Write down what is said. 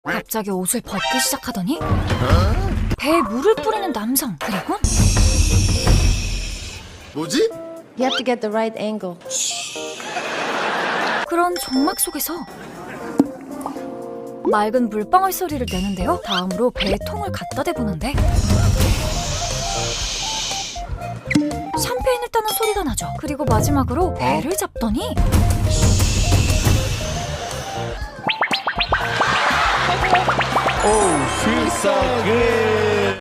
갑자기 옷을 벗기 시작하더니 배에 물을 뿌리는 남성, 그리고 뭐지? You have to get the right angle. 그런 정막 속에서 맑은 물방울 소리를 내는데요. 다음으로 배에 통을 갖다 대보는데 샴페인을 따는 소리가 나죠. 그리고 마지막으로 배를 잡더니 Oh, feels so good.